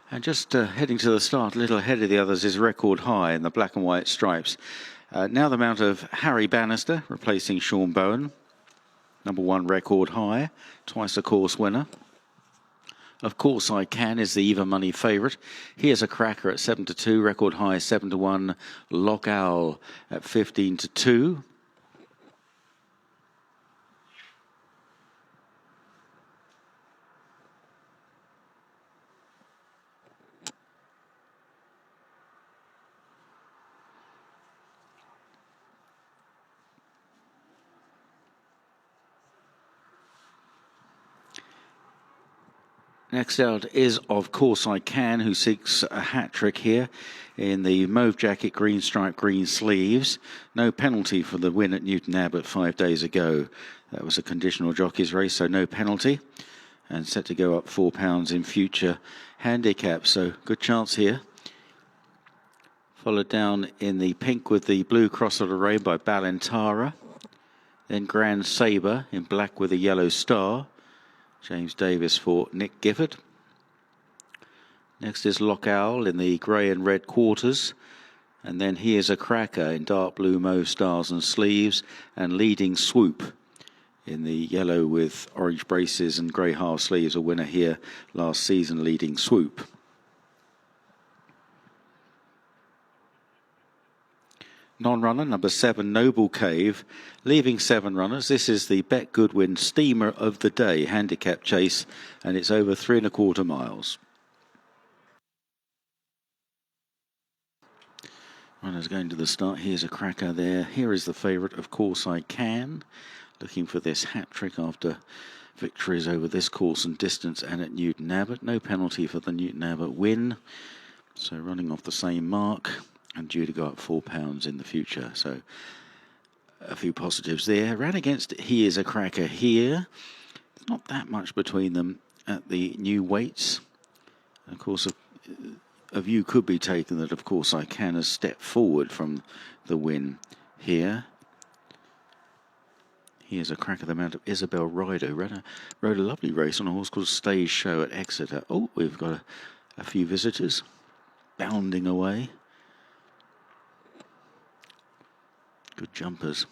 And just heading to the start, a little ahead of the others, is Record High in the black and white stripes. Now the mount of Harry Bannister, replacing Sean Bowen. Number 1, Record High, twice a course winner. Of Course I Can is the even money favourite. Here's a cracker at 7-2, Record High 7-1, Lock Owl at 15-2. Next out is Of Course I Can, who seeks a hat-trick here in the mauve jacket, green stripe, green sleeves. No penalty for the win at Newton Abbot 5 days ago. That was a conditional jockeys race, so no penalty. And set to go up £4 in future handicap, so good chance here. Followed down in the pink with the blue cross of the rainbow by Balintara. Then Grand Sabre in black with a yellow star. James Davis for Nick Gifford. Next is Lock Owl in the grey and red quarters. And then Here's a Cracker in dark blue mauve stars and sleeves. And Leading Swoop in the yellow with orange braces and grey half sleeves. A winner here last season, Leading Swoop. Non-runner, number 7, Noble Cave, leaving 7 runners. This is the BetGoodwin Steamer of the Day handicap chase, and it's over 3¼ miles. Runners going to the start. Here's a cracker there. Here is the favourite, Of Course I Can, looking for this hat-trick after victories over this course and distance and at Newton Abbot. No penalty for the Newton Abbot win, so running off the same mark. And due to go up £4 in the future. So a few positives there. Ran against Here's a Cracker here. Not that much between them at the new weights. And of course, a view could be taken that Of Course I Can has stepped forward from the win here. Here's a Cracker, the mount of Isabel Rido. Rode a lovely race on a horse called Stage Show at Exeter. Oh, we've got a few visitors bounding away. Good jumpers.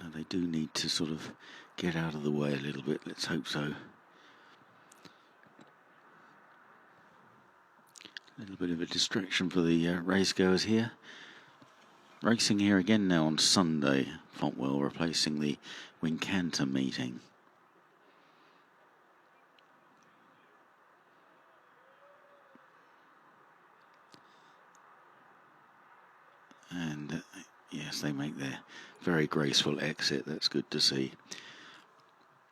Now they do need to sort of get out of the way a little bit. Let's hope so. A little bit of a distraction for the racegoers here. Racing here again now on Sunday. Fontwell replacing the Wincanton meeting. And yes, they make their very graceful exit. That's good to see.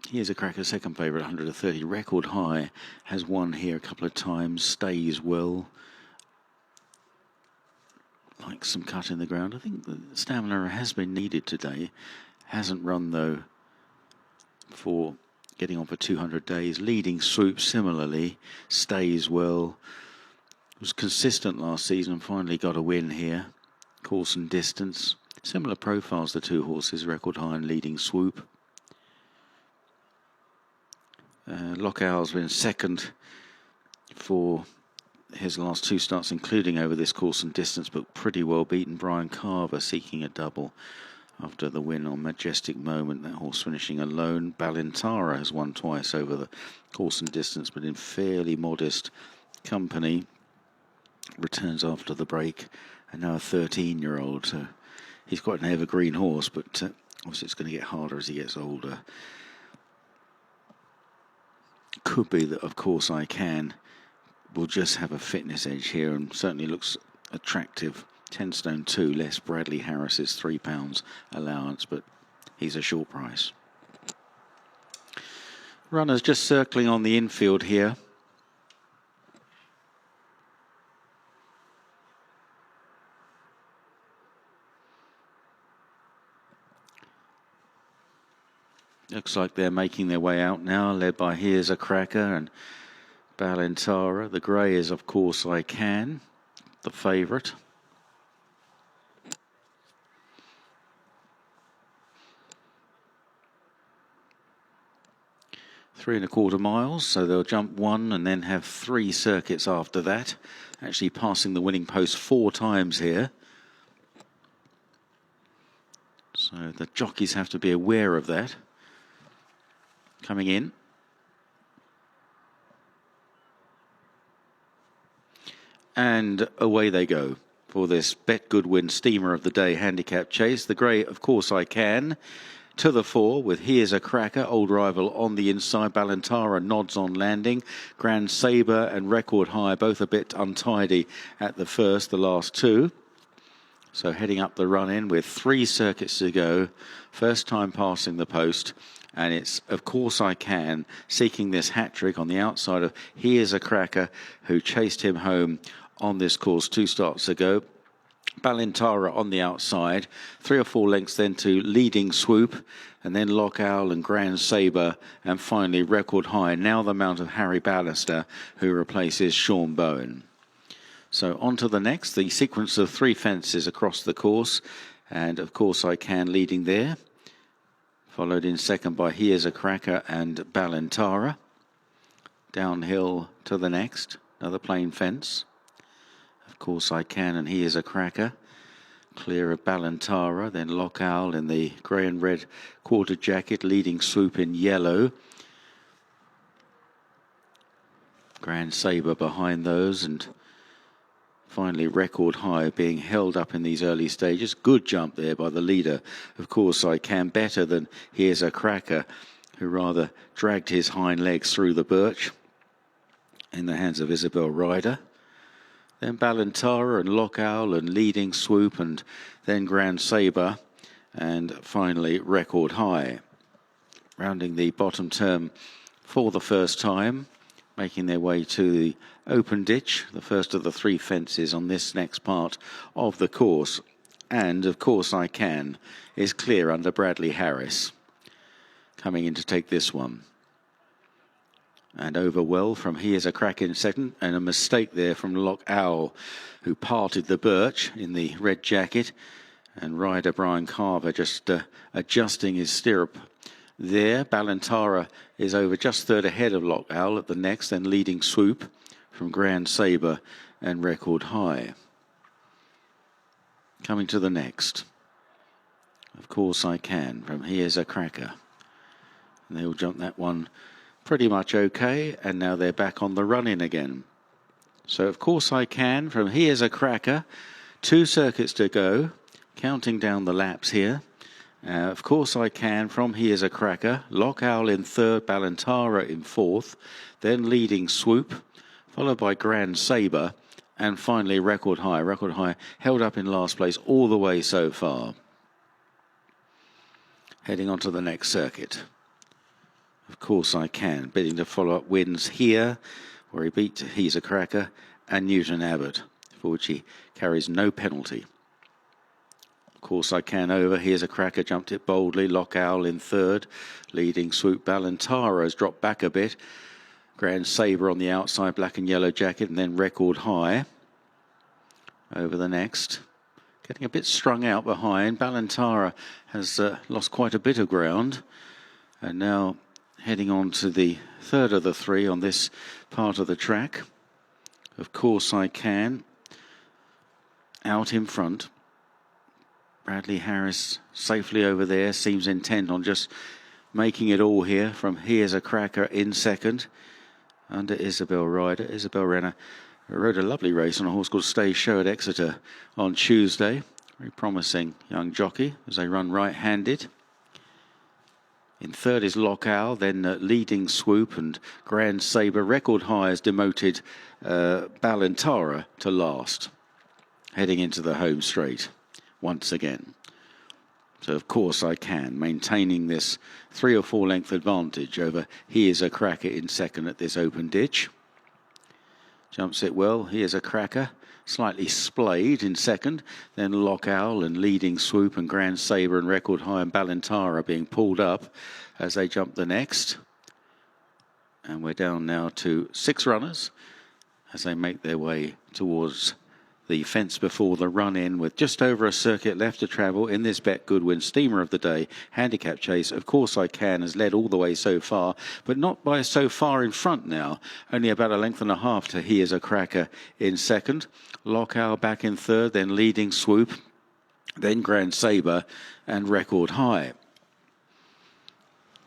Here's a cracker, second favourite, 130. Record High has won here a couple of times. Stays well. Likes some cut in the ground. I think the stamina has been needed today. Hasn't run, though, for getting on for 200 days. Leading Swoop similarly. Stays well. Was consistent last season and finally got a win here. Course and distance. Similar profiles, the two horses, Record High and Leading Swoop. Lock Owl's been second for his last 2 starts, including over this course and distance, but pretty well beaten. Brian Carver seeking a double after the win on Majestic Moment. That horse finishing alone. Balintara has won twice over the course and distance, but in fairly modest company. Returns after the break. And now a 13-year-old, so he's quite an evergreen horse, but obviously it's going to get harder as he gets older. Could be that, Of Course I Can, will just have a fitness edge here and certainly looks attractive. 10 stone 2, less Bradley Harris's £3 allowance, but he's a short price. Runners just circling on the infield here. Looks like they're making their way out now, led by Here's a Cracker and Balintara. The grey is Of Course I Can, the favourite. 3¼ miles, so they'll jump one and then have 3 circuits after that, actually passing the winning post 4 times here. So the jockeys have to be aware of that. Coming in. And away they go for this BetGoodwin Steamer of the Day handicap chase. The grey, Of Course I Can, to the 4 with Here's a Cracker, old rival on the inside. Balantara nods on landing. Grand Sabre and Record High both a bit untidy at the first, the last 2. So heading up the run in with 3 circuits to go. First time passing the post. And it's Of Course I Can seeking this hat-trick on the outside of Here's a Cracker, who chased him home on this course 2 starts ago. Balantara on the outside, 3 or 4 lengths then to Leading Swoop, and then Lock Owl and Grand Sabre, and finally Record High, now the mount of Harry Ballister, who replaces Sean Bowen. So on to the next, the sequence of 3 fences across the course, and Of Course I Can leading there, followed in second by Here's a Cracker and Balantara. Downhill to the next, another plain fence. Of Course I Can and Here's a Cracker. Clear of Balantara, then Lock Owl in the grey and red quarter jacket, Leading Swoop in yellow. Grand Sabre behind those, and finally Record High being held up in these early stages. Good jump there by the leader, Of Course I Can, better than Here's a Cracker, who rather dragged his hind legs through the birch in the hands of Isabel Ryder. Then Balantara and Lock Owl and Leading Swoop, and then Grand Sabre, and finally Record High. Rounding the bottom term for the first time, making their way to the open ditch, the first of the 3 fences on this next part of the course. And Of Course I Can is clear under Bradley Harris, coming in to take this one. And over well from Here's a Crack in second, and a mistake there from Lock Owl, who parted the birch in the red jacket, and rider Brian Carver just adjusting his stirrup there. Balantara is over just third ahead of Lock Owl at the next, then Leading Swoop from Grand Sabre and Record High. Coming to the next, Of Course I Can from Here's a Cracker. And they'll jump that one pretty much okay, and now they're back on the run-in again. So Of Course I Can from Here's a Cracker, 2 circuits to go, counting down the laps here. Of Course I Can from Here's a Cracker, Lock Owl in third, Balantara in fourth, then Leading Swoop, followed by Grand Sabre, and finally Record High. Record High held up in last place all the way so far. Heading on to the next circuit. Of Course I Can, bidding to follow up wins here, where he beat Here's a Cracker and Newton Abbott, for which he carries no penalty. Of Course I Can over, Here's a Cracker jumped it boldly, Lock Owl in third, Leading Swoop. Balantara has dropped back a bit, Grand Sabre on the outside, black and yellow jacket, and then Record High over the next. Getting a bit strung out behind. Balantara has lost quite a bit of ground, and now heading on to the third of the 3 on this part of the track. Of Course I Can out in front. Bradley Harris safely over there, seems intent on just making it all here from Here's a Cracker in second under Isabel Ryder. Isabel Renner rode a lovely race on a horse called Stay Show at Exeter on Tuesday. Very promising young jockey as they run right-handed. In third is Lock Owl, then Leading Swoop and Grand Sabre. Record High has demoted Balantara to last, heading into the home straight once again. So Of Course I Can, maintaining this 3 or 4 length advantage over Here's a Cracker in second at this open ditch. Jumps it well, Here's a Cracker, slightly splayed in second, then Lock Owl and Leading Swoop and Grand Sabre and Record High and Balantara being pulled up as they jump the next. And we're down now to 6 runners as they make their way towards The fence before the run-in with just over a circuit left to travel in this BetGoodwin Steamer of the Day handicap chase. Of Course I Can has led all the way so far, but not by so far in front now. Only about a length and a half to He Is a Cracker in second. Lockout back in third, then Leading Swoop, then Grand Sabre and Record High.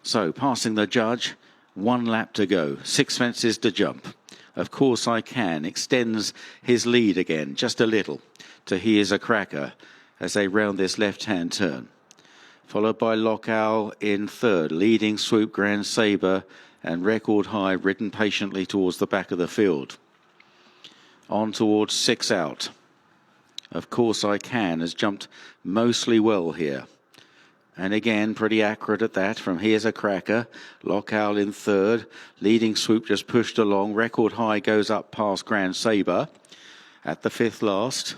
So, passing the judge, 1 lap to go, 6 fences to jump. Of Course I Can extends his lead again, just a little, to He Is a Cracker as they round this left-hand turn. Followed by Lockout in third, Leading Swoop, Grand Sabre and Record High ridden patiently towards the back of the field. On towards 6 out. Of Course I Can has jumped mostly well here. And again, pretty accurate at that from Here's a Cracker. Lockout in third. Leading Swoop just pushed along. Record High goes up past Grand Sabre at the 5th last.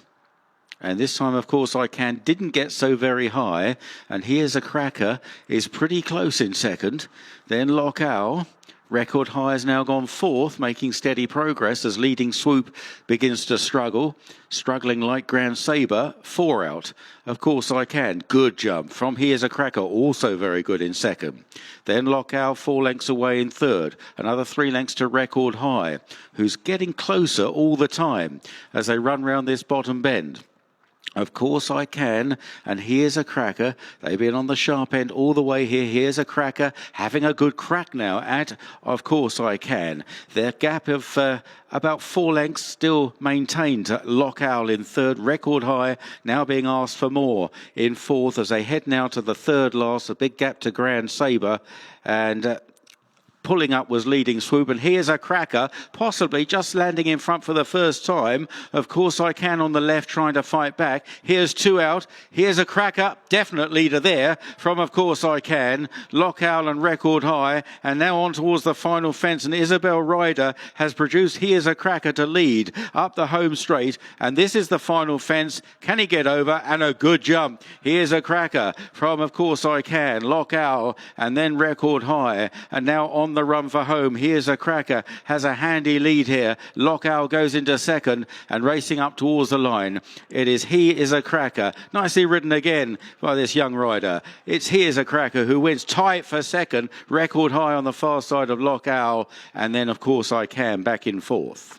And this time, Of Course I Can didn't get so very high. And Here's a Cracker is pretty close in second. Then Lockout. Record High has now gone 4th, making steady progress as Leading Swoop begins to struggle. Struggling like Grand Sabre, 4 out. Of Course I Can, good jump. From Here's a Cracker, also very good in second. Then Lockout 4 lengths away in third. Another 3 lengths to Record High, who's getting closer all the time as they run round this bottom bend. Of Course I Can, and Here's a Cracker. They've been on the sharp end all the way here. Here's a Cracker, having a good crack now at Of Course I Can. Their gap of about 4 lengths still maintained. Lockout in third, Record High now being asked for more in fourth as they head now to the 3rd last. A big gap to Grand Sabre and pulling up was Leading Swoop, and Here's a Cracker, possibly just landing in front for the first time. Of Course I Can on the left trying to fight back. Here's 2 out. Here's a Cracker, definite leader there from Of Course I Can. Lockout and Record High, and now on towards the final fence, and Isabel Ryder has produced Here's a Cracker to lead up the home straight, and this is the final fence. Can he get over? And a good jump. Here's a Cracker from Of Course I Can. Lockout and then Record High, and now on the run for home. Here's a Cracker, has a handy lead here. Lockout goes into second and racing up towards the line. It is He Is a Cracker, nicely ridden again by this young rider. It's He Is a Cracker who wins tight for second. Record High on the far side of Lockout, and then Of Course I Can back in 4th.